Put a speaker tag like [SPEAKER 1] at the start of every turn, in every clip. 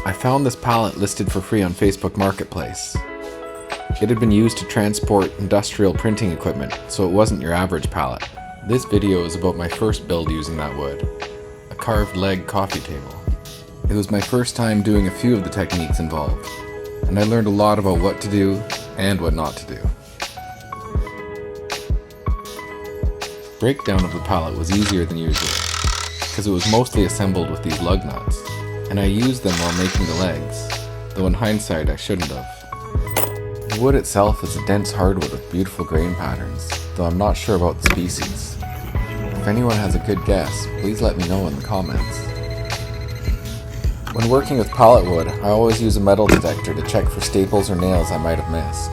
[SPEAKER 1] I found this pallet listed for free on Facebook Marketplace. It had been used to transport industrial printing equipment, so it wasn't your average pallet. This video is about my first build using that wood, a carved leg coffee table. It was my first time doing a few of the techniques involved, and I learned a lot about what to do and what not to do. Breakdown of the pallet was easier than usual, because it was mostly assembled with these lug nuts, and I used them while making the legs, though in hindsight I shouldn't have. The wood itself is a dense hardwood with beautiful grain patterns, though I'm not sure about the species. If anyone has a good guess, please let me know in the comments. When working with pallet wood, I always use a metal detector to check for staples or nails I might have missed.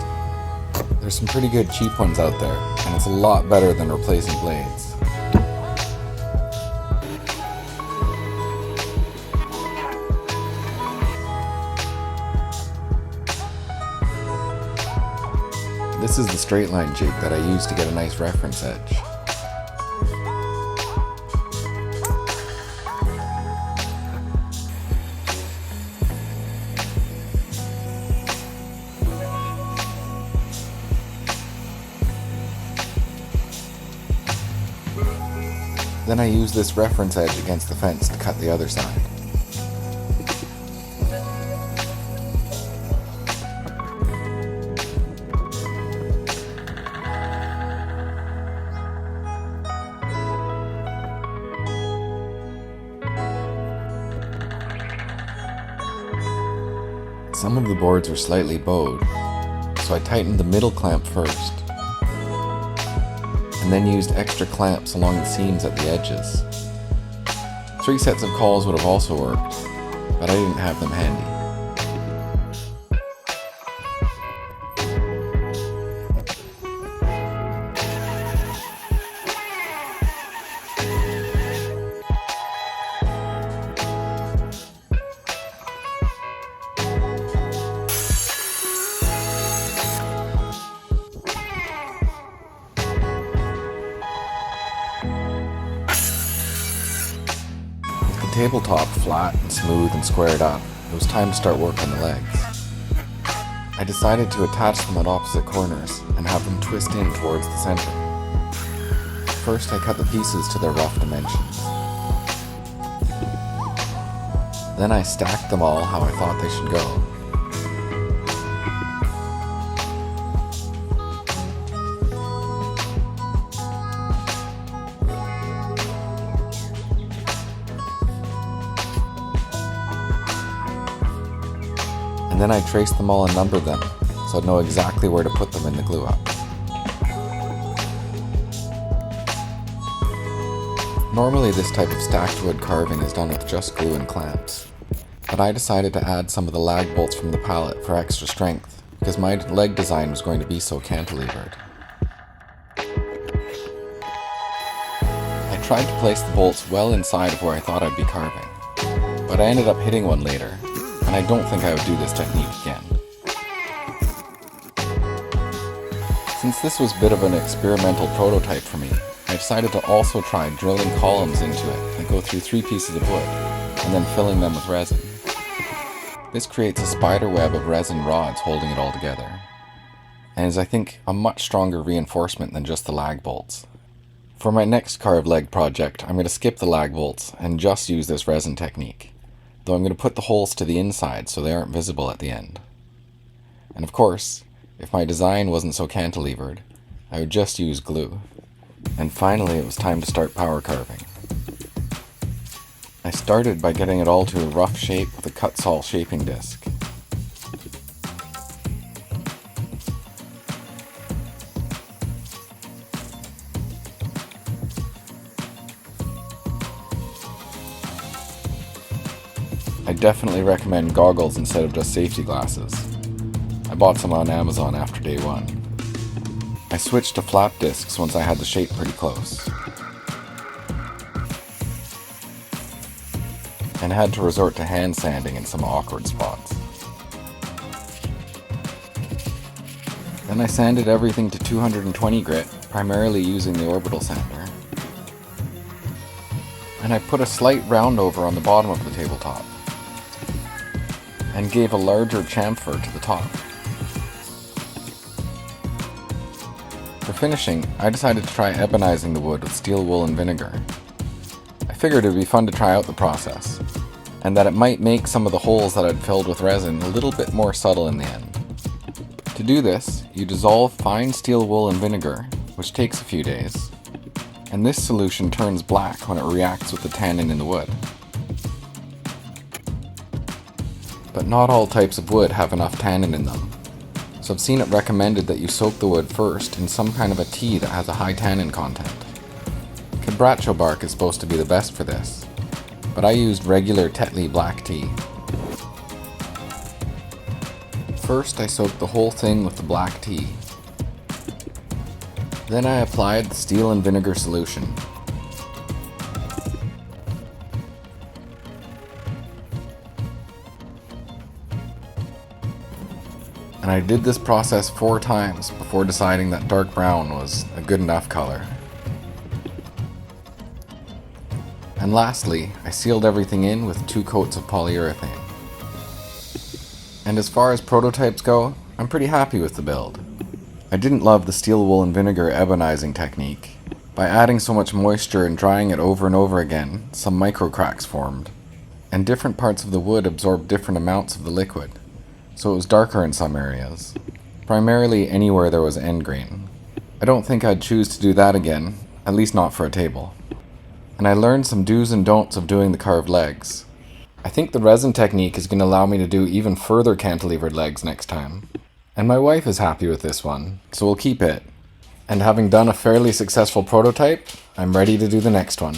[SPEAKER 1] There's some pretty good cheap ones out there, and it's a lot better than replacing blades. This is the straight line jig that I use to get a nice reference edge. Then I use this reference edge against the fence to cut the other side. Some of the boards were slightly bowed, so I tightened the middle clamp first, and then used extra clamps along the seams at the edges. 3 sets of cauls would have also worked, but I didn't have them handy. Tabletop flat and smooth and squared up, it was time to start work on the legs. I decided to attach them at opposite corners and have them twist in towards the center. First I cut the pieces to their rough dimensions. Then I stacked them all how I thought they should go. And then I traced them all and numbered them, so I'd know exactly where to put them in the glue up. Normally this type of stacked wood carving is done with just glue and clamps, but I decided to add some of the lag bolts from the pallet for extra strength, because my leg design was going to be so cantilevered. I tried to place the bolts well inside of where I thought I'd be carving, but I ended up hitting one later, and I don't think I would do this technique again. Since this was a bit of an experimental prototype for me, I decided to also try drilling columns into it that go through 3 pieces of wood, and then filling them with resin. This creates a spider web of resin rods holding it all together, and is, I think, a much stronger reinforcement than just the lag bolts. For my next carved leg project, I'm going to skip the lag bolts and just use this resin technique, though I'm going to put the holes to the inside so they aren't visible at the end. And of course, if my design wasn't so cantilevered, I would just use glue. And finally it was time to start power carving. I started by getting it all to a rough shape with a cut-saw shaping disc. I definitely recommend goggles instead of just safety glasses. I bought some on Amazon after day 1. I switched to flap discs once I had the shape pretty close, and had to resort to hand sanding in some awkward spots. Then I sanded everything to 220 grit, primarily using the orbital sander, and I put a slight round over on the bottom of the tabletop. and gave a larger chamfer to the top. For finishing, I decided to try ebonizing the wood with steel wool and vinegar. I figured it would be fun to try out the process, and that it might make some of the holes that I'd filled with resin a little bit more subtle in the end. To do this, you dissolve fine steel wool in vinegar, which takes a few days, and this solution turns black when it reacts with the tannin in the wood. But not all types of wood have enough tannin in them, so I've seen it recommended that you soak the wood first in some kind of a tea that has a high tannin content. Quebracho bark is supposed to be the best for this, but I used regular Tetley black tea. First I soaked the whole thing with the black tea. Then I applied the steel and vinegar solution. And I did this process 4 times before deciding that dark brown was a good enough color. And lastly, I sealed everything in with 2 coats of polyurethane. And as far as prototypes go, I'm pretty happy with the build. I didn't love the steel wool and vinegar ebonizing technique. By adding so much moisture and drying it over and over again, some micro cracks formed, and different parts of the wood absorbed different amounts of the liquid, so it was darker in some areas, primarily anywhere there was end grain. I don't think I'd choose to do that again, at least not for a table. And I learned some do's and don'ts of doing the carved legs. I think the resin technique is going to allow me to do even further cantilevered legs next time. And my wife is happy with this one, so we'll keep it. And having done a fairly successful prototype, I'm ready to do the next one.